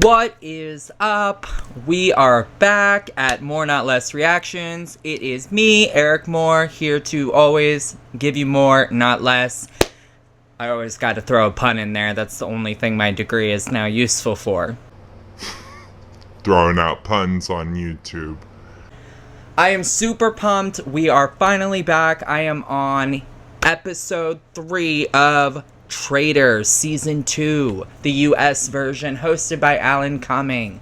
What is up? We are back at More Not Less Reactions. It is me, Eric Moore, here to always give you more, not less. I always got to throw a pun in there. That's the only thing my degree is now useful for. Throwing out puns on YouTube. I am super pumped. We are finally back. I am on episode 3 of Traitors Season 2, the US version, hosted by Alan Cumming.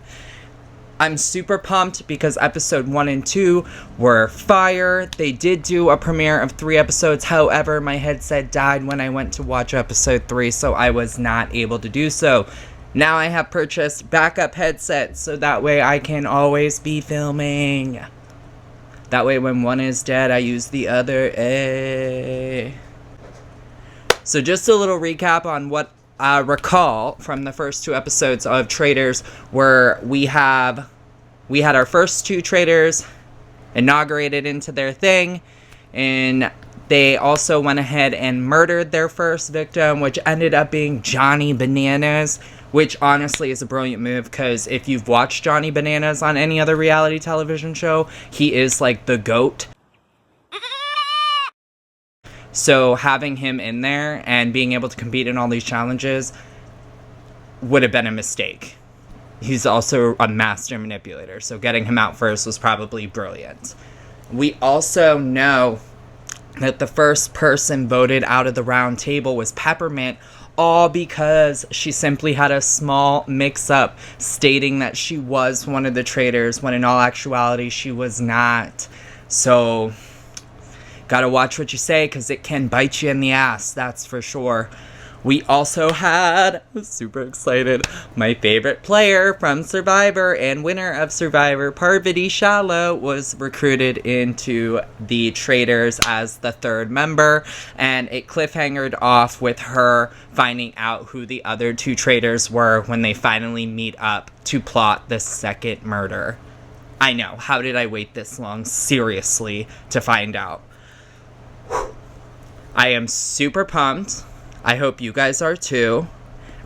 I'm super pumped because episode 1 and 2 were fire. They did do a premiere of 3 episodes. However, my headset died when I went to watch episode 3, so I was not able to do so. Now I have purchased backup headsets, so that way I can always be filming. That way when one is dead, I use the other. So just a little recap on what I recall from the first 2 episodes of Traitors, where we had our first 2 traitors inaugurated into their thing, and they also went ahead and murdered their first victim, which ended up being Johnny Bananas, which honestly is a brilliant move, because if you've watched Johnny Bananas on any other reality television show, he is like the GOAT. So having him in there and being able to compete in all these challenges would have been a mistake. He's also a master manipulator, so getting him out first was probably brilliant. We also know that the first person voted out of the round table was Peppermint, all because she simply had a small mix-up stating that she was one of the traitors, when in all actuality she was not. So gotta watch what you say, because it can bite you in the ass, that's for sure. We also had, super excited, my favorite player from Survivor and winner of Survivor, Parvati was recruited into the Traitors as the 3rd member, and it cliffhangered off with her finding out who the other 2 traitors were when they finally meet up to plot the 2nd murder. I know, how did I wait this long, seriously, to find out? I am super pumped. I hope you guys are too.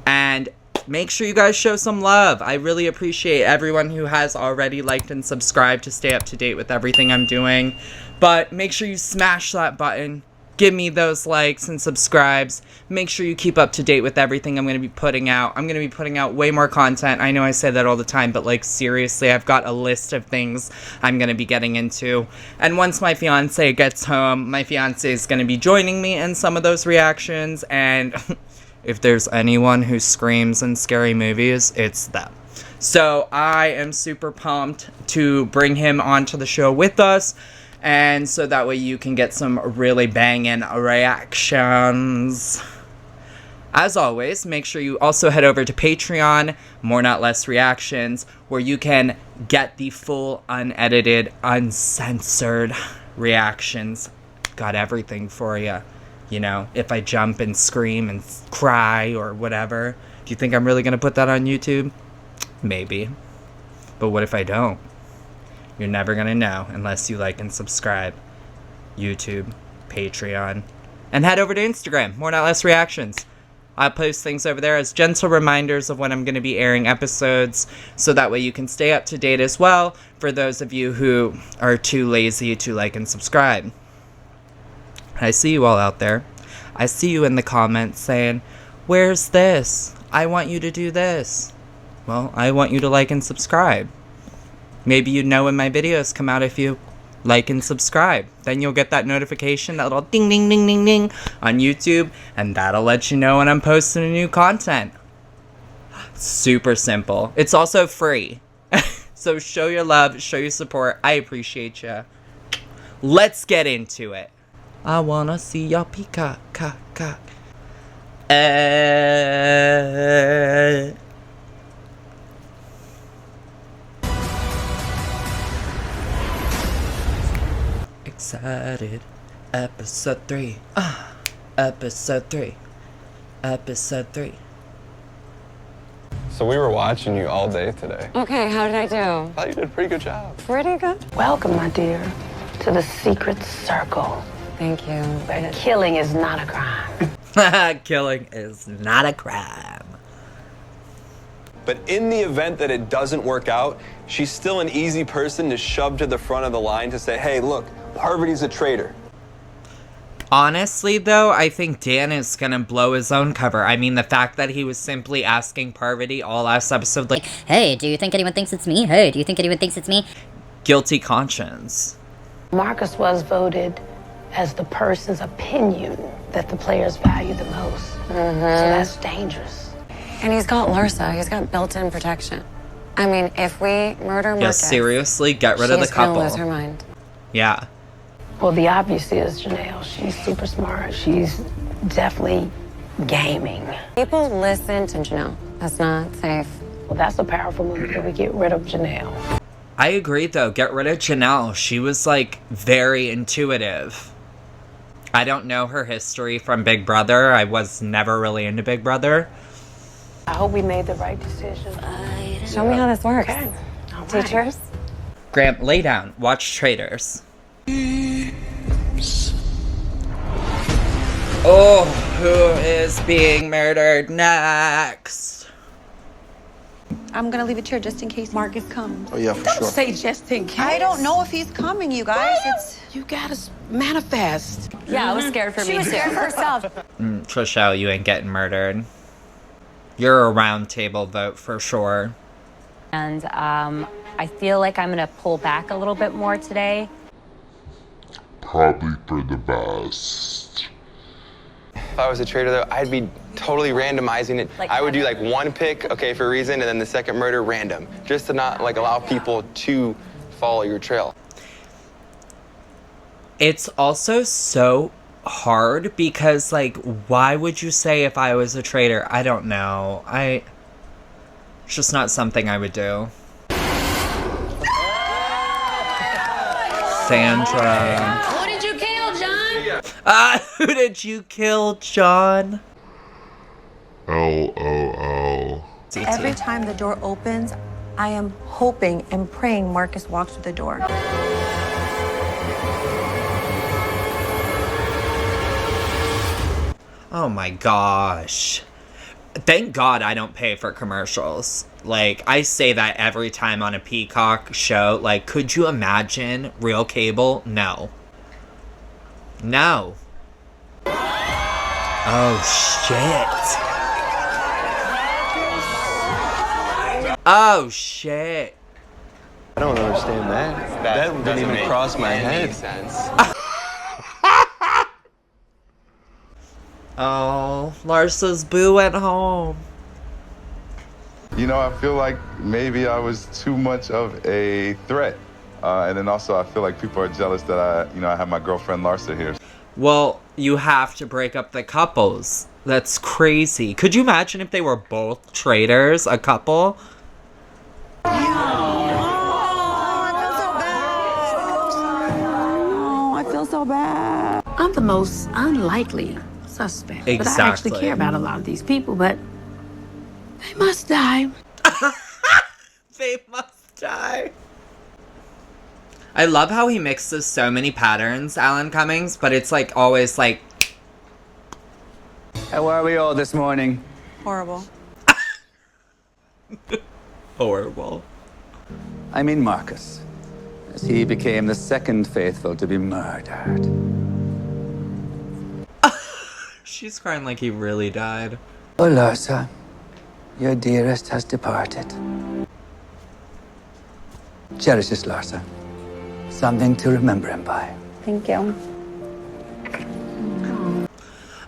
And make sure you guys show some love. I really appreciate everyone who has already liked and subscribed to stay up to date with everything I'm doing. But make sure you smash that button. Give me those likes and subscribes. Make sure you keep up to date with everything I'm going to be putting out. I'm going to be putting out way more content. I know I say that all the time, but like seriously, I've got a list of things I'm going to be getting into. And once my fiance gets home, my fiance is going to be joining me in some of those reactions. And if there's anyone who screams in scary movies, it's them. So I am super pumped to bring him onto the show with us. And so that way you can get some really banging reactions. As always, make sure you also head over to Patreon, More Not Less Reactions, where you can get the full, unedited, uncensored reactions. Got everything for you. You know, if I jump and scream and cry or whatever. Do you think I'm really going to put that on YouTube? Maybe. But what if I don't? You're never going to know unless you like and subscribe. YouTube, Patreon, and head over to Instagram, More Not Less Reactions. I'll post things over there as gentle reminders of when I'm going to be airing episodes, so that way you can stay up to date as well, for those of you who are too lazy to like and subscribe. I see you all out there. I see you in the comments saying, "Where's this? I want you to do this." Well, I want you to like and subscribe. Maybe you'd know when my videos come out if you like and subscribe. Then you'll get that notification, that little ding ding ding ding ding on YouTube, and that'll let you know when I'm posting a new content. Super simple. It's also free. So show your love, show your support. I appreciate you. Let's get into it. I wanna see your peacock, cock, cock. Excited. Episode 3. Episode 3. Episode 3. So we were watching you all day today. Okay, how did I do? I thought you did a pretty good job. Pretty good. Welcome, my dear, to the secret circle. Thank you. Where killing is not a crime. Killing is not a crime. But in the event that it doesn't work out, she's still an easy person to shove to the front of the line to say, hey, look, Parvati's a traitor. Honestly, though, I think Dan is gonna blow his own cover. I mean, the fact that he was simply asking Parvati all last episode, like, hey, do you think anyone thinks it's me? Hey, do you think anyone thinks it's me? guilty conscience. Marcus was voted as the person's opinion that the players value the most. So that's dangerous. And he's got Larsa. He's got built-in protection. I mean, if we murder Marcus... Yes, seriously, get rid of the couple. She's gonna lose her mind. Yeah. Well, the obvious is Janelle. She's super smart. She's definitely gaming. People listen to Janelle. That's not safe. Well, that's a powerful move if we get rid of Janelle. I agree, though. Get rid of Janelle. She was, like, very intuitive. I don't know her history from Big Brother. I was never really into Big Brother. I hope we made the right decision. Show me how this works. Okay. All right. Teachers? Grant, lay down. Watch Traitors. Oh, who is being murdered next? I'm gonna leave it here just in case Marcus comes. Oh yeah, for Don't sure. say just in case. I don't know if he's coming, you guys. You gotta manifest. Yeah, I was scared for me. She was scared for herself. Trishelle, you ain't getting murdered. You're a round table vote for sure. And I feel like I'm gonna pull back a little bit more today. Probably for the best. If I was a traitor, though, I'd be totally randomizing it. Like, I would do like one pick, okay, for a reason, and then the second murder, random. Just to not like allow people to follow your trail. It's also so hard because, like, why would you say if I was a traitor? I don't know. It's just not something I would do. Sandra. Who did you kill, John? Who did you kill, John? LOL. Every time the door opens, I am hoping and praying Marcus walks through the door. Oh my gosh. Thank God I don't pay for commercials. Like, I say that every time on a Peacock show. Like, could you imagine real cable? No. No. Oh, shit. Oh, shit. I don't understand that. That didn't even cross my head. Sense. Oh, Larsa's boo went home. You know, I feel like maybe I was too much of a threat. And then also I feel like people are jealous that I have my girlfriend Larsa here. Well, you have to break up the couples. That's crazy. Could you imagine if they were both traitors, a couple? I feel so bad. I'm the most unlikely suspect. But I Exactly. actually care about a lot of these people, but they must die. They must die. I love how he mixes so many patterns, Alan Cummings, but it's like always like... How are we all this morning? Horrible. horrible. I mean Marcus, as he became the second faithful to be murdered. She's crying like he really died. Oh, Larsa, your dearest has departed. Cherish this, Larsa. Something to remember him by. Thank you.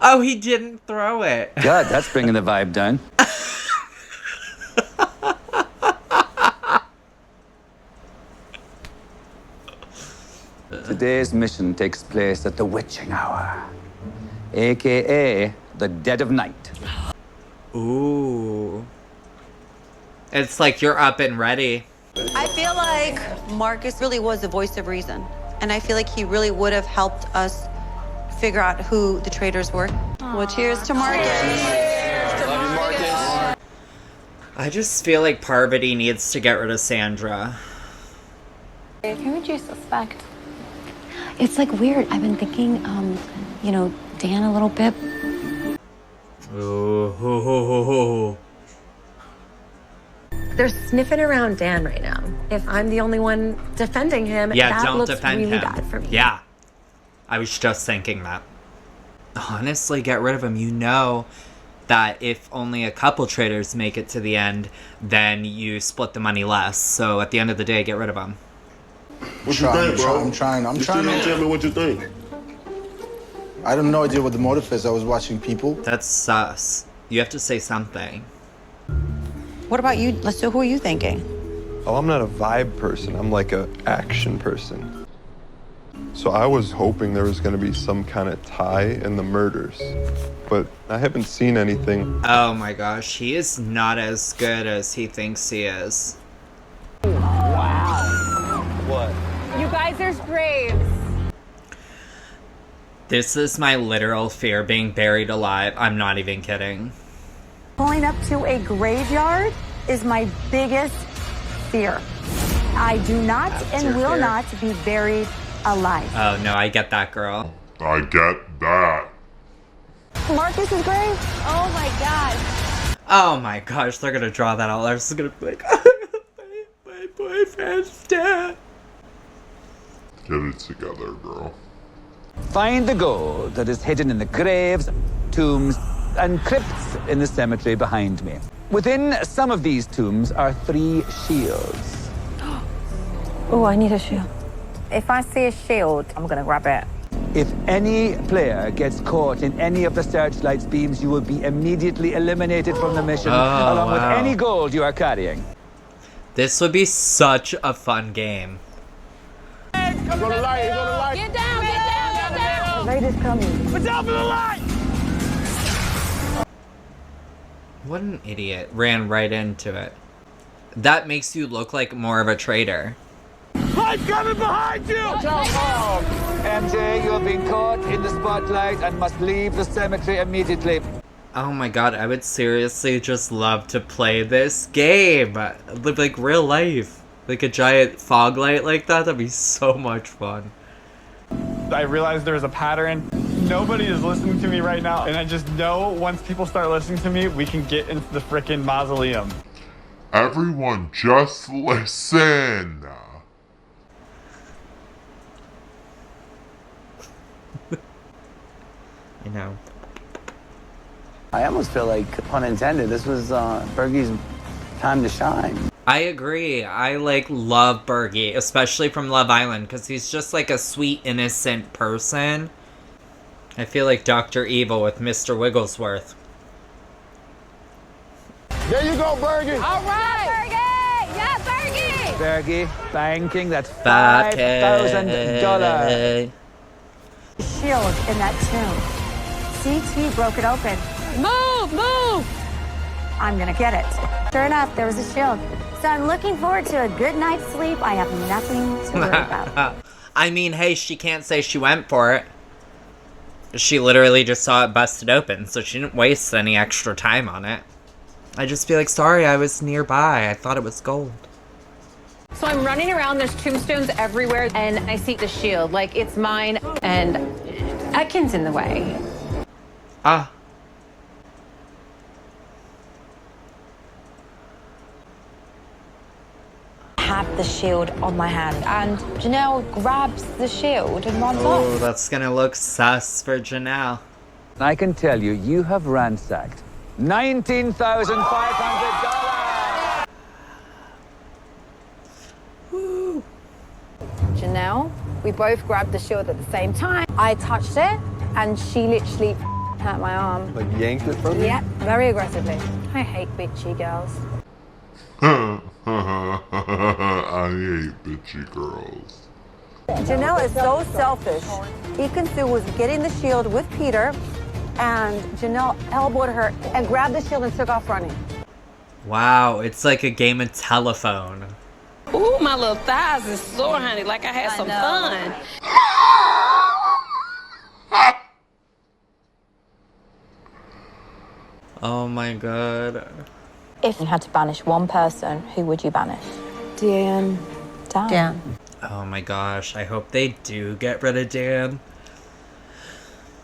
Oh, he didn't throw it. God, that's bringing the vibe down. Today's mission takes place at the witching hour, aka the dead of night. Ooh. It's like you're up and ready. I feel like Marcus really was the voice of reason. And I feel like he really would have helped us figure out who the traitors were. Well, cheers to Marcus. Love you, Marcus. I just feel like Parvati needs to get rid of Sandra. Who would you suspect? It's like weird. I've been thinking, Dan a little bit. Ooh. They're sniffing around Dan right now. If I'm the only one defending him, Yeah, that don't looks defend really him. bad for me. Yeah. I was just thinking that. Honestly, get rid of him. You know that if only a couple traitors make it to the end, then you split the money less. So at the end of the day, get rid of him. What you think, bro? I'm trying You still to don't tell me what you think. I have no idea what the motive is. I was watching people. That's sus. You have to say something. What about you? Who are you thinking? Oh, I'm not a vibe person. I'm like a action person. So I was hoping there was going to be some kind of tie in the murders, but I haven't seen anything. Oh my gosh, he is not as good as he thinks he is. Wow. What? You guys, there's graves. This is my literal fear, being buried alive. I'm not even kidding. Pulling up to a graveyard is my biggest fear. I do not That's and your will fear? not be buried alive. Oh no, I get that, girl. I get that. Marcus's grave? Oh my God. Oh my gosh, they're gonna draw that out. They're just gonna be like, my boyfriend's dead. Get it together, girl. Find the gold that is hidden in the graves, tombs, and crypts in the cemetery behind me. Within some of these tombs are 3 shields. Oh, I need a shield. If I see a shield, I'm gonna grab it. If any player gets caught in any of the searchlight's beams, you will be immediately eliminated from the mission, along with wow. any gold you are carrying. This would be such a fun game. Go to the light, go to the light. Get down, get down, get down. The light is coming. Watch out for the light! What an idiot. Ran right into it. That makes you look like more of a traitor. Light coming behind you! Watch out! MJ, you have been caught in the spotlight and must leave the cemetery immediately. Oh my god, I would seriously just love to play this game. Like real life. Like a giant fog light like that, that'd be so much fun. I realized there was a pattern. Nobody is listening to me right now, and I just know once people start listening to me, we can get into the frickin' mausoleum. Everyone just listen. I know. I almost feel like, pun intended, this was Bergie's time to shine. I agree. I love Bergie, especially from Love Island, because he's just like a sweet, innocent person. I feel like Dr. Evil with Mr. Wigglesworth. There you go, Bergie. All right. Bergie. Yeah, Bergie. Bergie, banking that $5,000. Shield in that tomb. CT broke it open. Move, move. I'm gonna get it. Sure enough, there was a shield. So I'm looking forward to a good night's sleep. I have nothing to worry about. I mean, hey, she can't say she went for it. She literally just saw it busted open, so she didn't waste any extra time on it. I just feel like, sorry, I was nearby. I thought it was gold. So I'm running around, there's tombstones everywhere, and I see the shield, like it's mine, and Atkin's in the way. Ah. Have the shield on my hand, and Janelle grabs the shield and runs Oh, off. that's gonna look sus for Janelle. I can tell you, you have ransacked $19,500. Janelle, we both grabbed the shield at the same time. I touched it, and she literally hurt my arm. Like yanked it from me? Yeah, very aggressively. I hate bitchy girls. I hate bitchy girls. Janelle is so selfish. Ikansu was getting the shield with Peter, and Janelle elbowed her and grabbed the shield and took off running. Wow, it's like a game of telephone. Ooh, my little thighs is sore, honey, like I had some fun. Oh my god. If you had to banish one person, who would you banish? Dan. Dan. Oh my gosh, I hope they do get rid of Dan.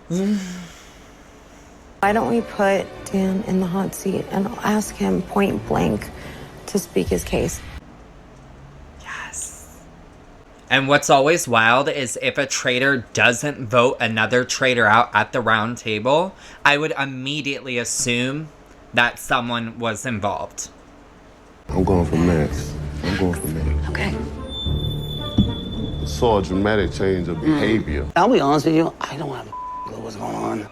Why don't we put Dan in the hot seat and I'll ask him point blank to speak his case. And what's always wild is if a traitor doesn't vote another traitor out at the round table, I would immediately assume that someone was involved. I'm going for Max. I'm going for Max. Okay. Saw a dramatic change of behavior. I'll be honest with you, I don't have a clue what's going on.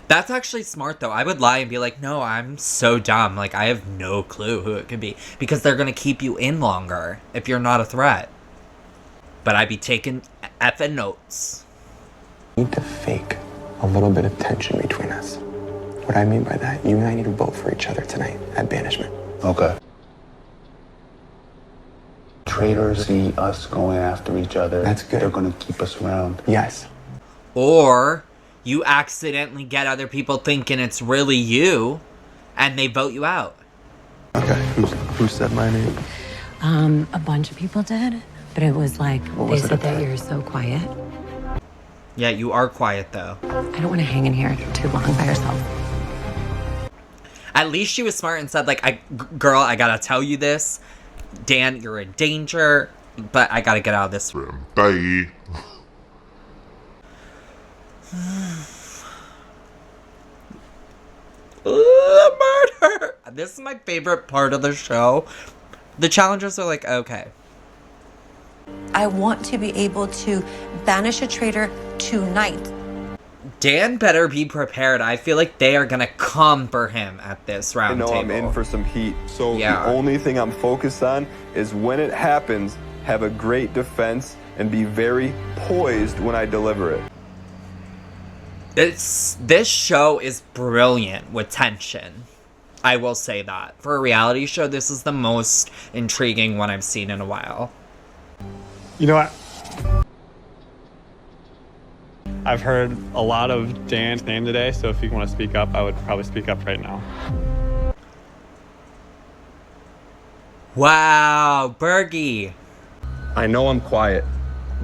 That's actually smart, though. I would lie and be like, no, I'm so dumb. Like, I have no clue who it could be. Because they're going to keep you in longer if you're not a threat. But I'd be taking effing notes. We need to fake a little bit of tension between us. What I mean by that, you and I need to vote for each other tonight at banishment. Okay. Traitors see us going after each other. That's good. They're gonna keep us around. Yes. Or you accidentally get other people thinking it's really you, and they vote you out. Okay, who said my name? A bunch of people did, but it was like, they said that you're so quiet. Yeah, you are quiet, though. I don't want to hang in here too long by yourself. At least she was smart and said, like, girl, I gotta tell you this. Dan, you're in danger, but I gotta get out of this room. Bye. Murder! This is my favorite part of the show. The challengers are like, okay. I want to be able to banish a traitor tonight. Dan better be prepared. I feel like they are gonna come for him at this round I know table. I'm in for some heat, so Yeah. the only thing I'm focused on is when it happens, have a great defense and be very poised when I deliver it. This show is brilliant with tension. I will say that. For a reality show, this is the most intriguing one I've seen in a while. You know what? I've heard a lot of Dan's name today, so if you want to speak up, I would probably speak up right now. Wow, Bergie. I know I'm quiet,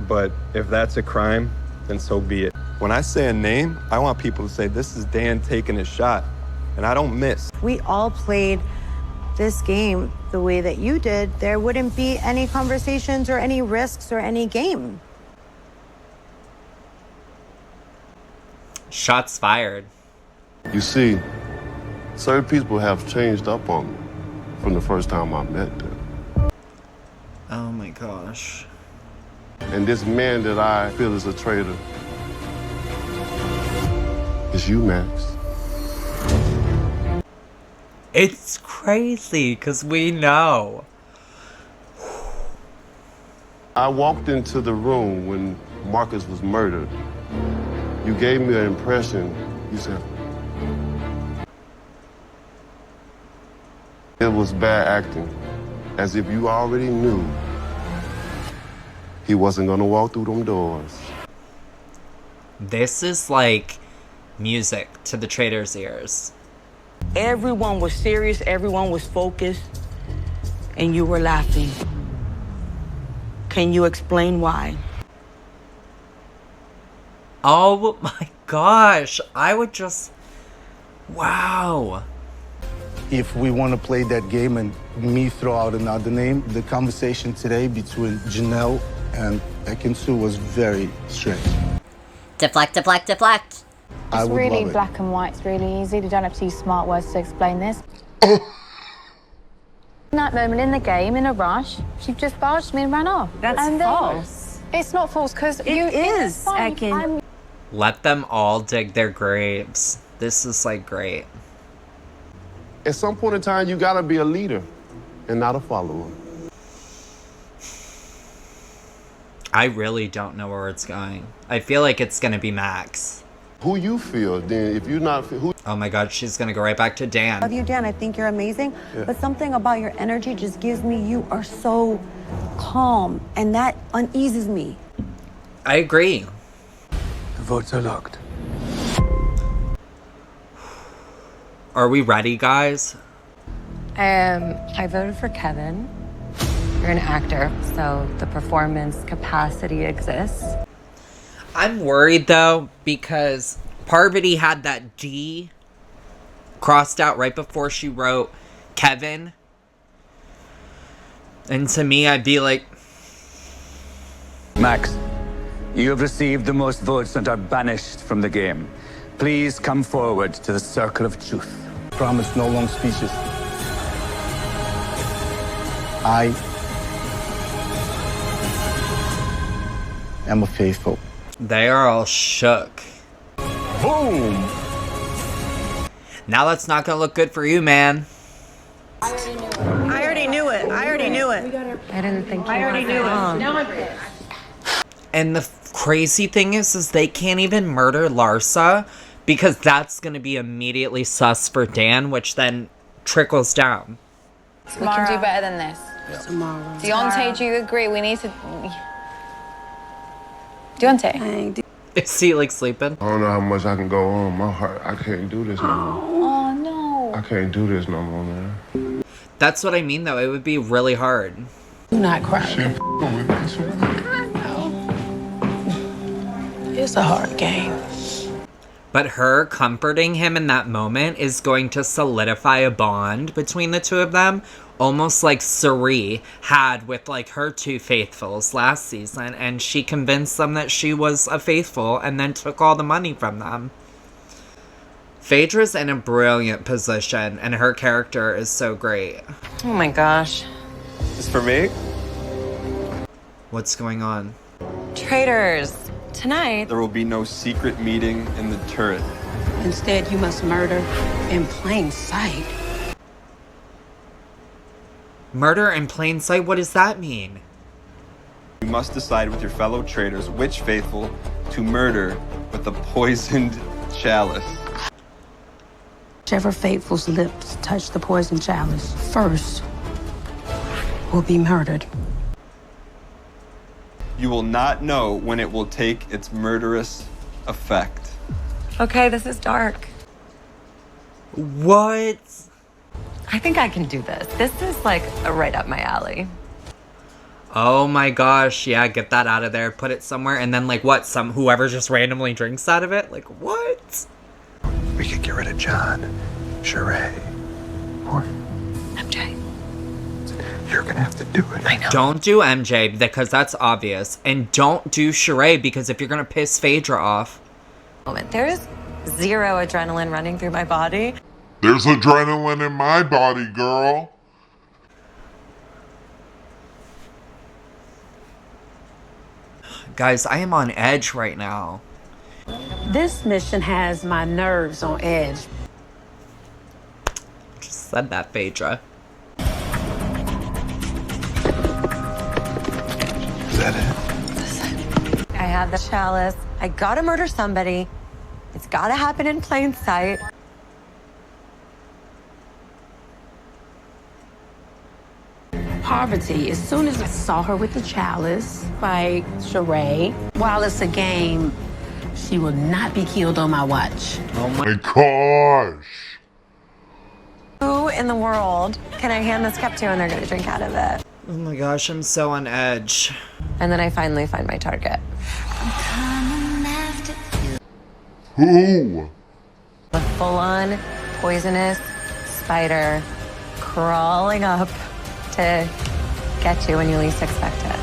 but if that's a crime, then so be it. When I say a name, I want people to say, this is Dan taking his shot, and I don't miss. We all played this game the way that you did, there wouldn't be any conversations or any risks or any game. Shots fired. You see, certain people have changed up on me from the first time I met them. Oh my gosh. And this man that I feel is a traitor is you, Max. It's crazy, because we know. I walked into the room when Marcus was murdered. You gave me an impression. You said it was bad acting, as if you already knew he wasn't gonna walk through them doors. This is like music to the Traitors' ears. Everyone was serious, everyone was focused, and you were laughing. Can you explain why? Oh my gosh, I would just... Wow. If we want to play that game and me throw out another name, the conversation today between Janelle and Ekinsu was very strange. Deflect, deflect, deflect. I It's would really love it. black and white. It's really easy. You don't have to use smart words to explain this. In that moment in the game, in a rush, she just barged me and ran off. That's and false. It's not false because you. is, Ekin. Let them all dig their graves. This is like great. At some point in time, you gotta be a leader and not a follower. I really don't know where it's going. I feel like it's gonna be Max. Who you feel, then if you're not who. Oh my god, she's gonna go right back to Dan. Love you, Dan. I think you're amazing. Yeah. But something about your energy just gives me you are so calm, and that uneases me. I agree. The votes are locked. Are we ready, guys? I voted for Kevin. You're an actor, so the performance capacity exists. I'm worried though, because Parvati had that D crossed out right before she wrote Kevin. And to me, I'd be like... Max, you have received the most votes and are banished from the game. Please come forward to the circle of truth. Promise no long speeches. I am a faithful. They are all shook. Boom! Now that's not gonna look good for you, man. I already knew it. I already knew it. I didn't think I already knew it. Now I'm And the crazy thing is they can't even murder Larsa because that's gonna be immediately sus for Dan, which then trickles down. We can do better than this. Tomorrow. Deontay, do you agree? We need to... Deontay. Is he like sleeping? I don't know how much I can go on. My heart, I can't do this no more. Oh, no. I can't do this no more, man. That's what I mean, though. It would be really hard. Do not cry. It's a hard game. But her comforting him in that moment is going to solidify a bond between the two of them, almost like Suri had with like her two faithfuls last season, and she convinced them that she was a faithful and then took all the money from them. Phaedra's in a brilliant position, and her character is so great. Oh my gosh. This for me? What's going on? Traitors. Tonight. There will be no secret meeting in the turret. Instead, you must murder in plain sight. Murder in plain sight? What does that mean? You must decide with your fellow traitors which faithful to murder with the poisoned chalice. Whichever faithful's lips touch the poison chalice first will be murdered. You will not know when it will take its murderous effect. Okay, this is dark. What? I think I can do this. This is like right up my alley. Oh my gosh, yeah, get that out of there, put it somewhere, and then like what, whoever just randomly drinks out of it? Like what? We could get rid of John, Sheree, or MJ. You're gonna have to do it. I know. Don't do MJ because that's obvious, and don't do Sheree because if you're gonna piss Phaedra off. There's zero adrenaline running through my body. There's adrenaline in my body, girl. Guys, I am on edge right now. This mission has my nerves on edge. Just said that, Phaedra. Is that it? I have the chalice. I gotta murder somebody. It's gotta happen in plain sight. Parvati, as soon as I saw her with the chalice by Sheree, while it's a game, she will not be killed on my watch. Oh my gosh. Who in the world can I hand this cup to and they're gonna drink out of it? Oh my gosh, I'm so on edge. And then I finally find my target. Who? A full-on poisonous spider crawling up to get you when you least expect it.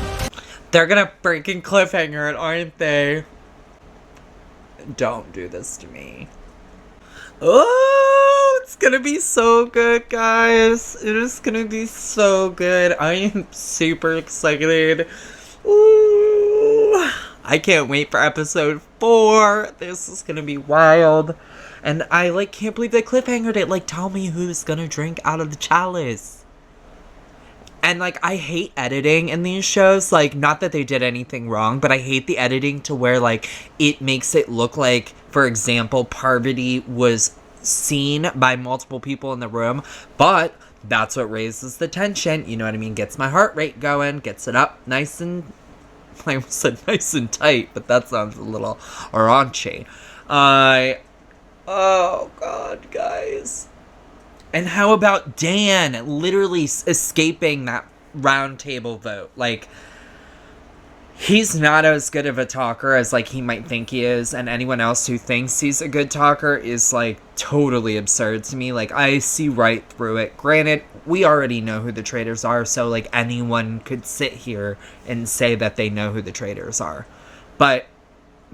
They're gonna freaking cliffhanger it, aren't they? Don't do this to me. Oh, it's gonna be so good, guys. It is gonna be so good. I am super excited. Ooh, I can't wait for episode 4. This is gonna be wild. And I, like, can't believe they cliffhangered it. Like, tell me who's gonna drink out of the chalice. And, like, I hate editing in these shows. Like, not that they did anything wrong, but I hate the editing to where, like, it makes it look like, for example, Parvati was seen by multiple people in the room. But that's what raises the tension. You know what I mean? Gets my heart rate going. Gets it up nice and... I almost said nice and tight, but that sounds a little raunchy. Oh, God, guys. And how about Dan literally escaping that round table vote? Like, he's not as good of a talker as, like, he might think he is, and anyone else who thinks he's a good talker is, like, totally absurd to me. Like, I see right through it. Granted, we already know who the traitors are, so, like, anyone could sit here and say that they know who the traitors are. But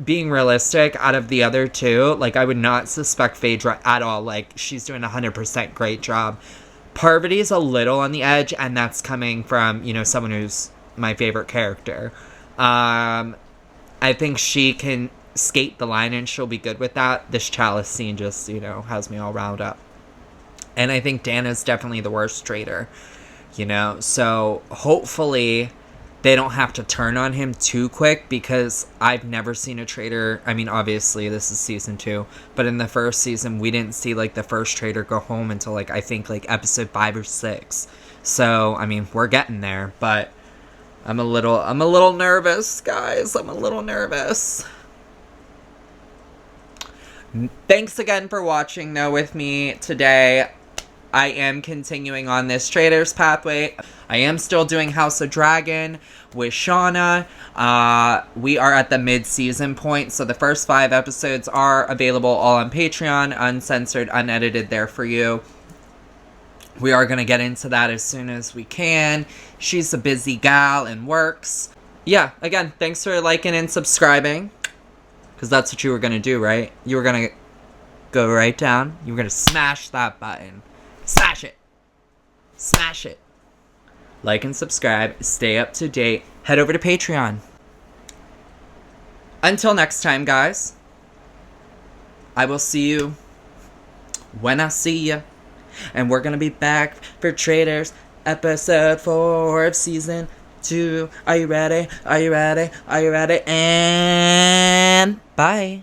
being realistic, out of the other two, like, I would not suspect Phaedra at all. Like, she's doing a 100% great job. Parvati's a little on the edge, and that's coming from, you know, someone who's my favorite character. I think she can skate the line and she'll be good with that. This Chalice scene just, you know, has me all riled up. And I think Dana's definitely the worst traitor, you know? So hopefully they don't have to turn on him too quick, because I've never seen a traitor. I mean, obviously this is season 2, but in the first season we didn't see, like, the first traitor go home until, like, I think, like, episode 5 or 6. So, I mean, we're getting there, but I'm a little nervous, guys. I'm a little nervous. Thanks again for watching, though, with me today. I am continuing on this Traitors pathway. I am still doing House of Dragon with Shauna. We are at the mid-season point, so the first 5 episodes are available all on Patreon, uncensored, unedited there for you. We are going to get into that as soon as we can. She's a busy gal and works. Yeah, again, thanks for liking and subscribing. Because that's what you were going to do, right? You were going to go right down. You were going to smash that button. Smash it. Smash it. Like and subscribe. Stay up to date. Head over to Patreon. Until next time, guys. I will see you when I see you. And we're gonna be back for Traitors episode 4 of season 2. Are you ready? Are you ready? Are you ready? And bye.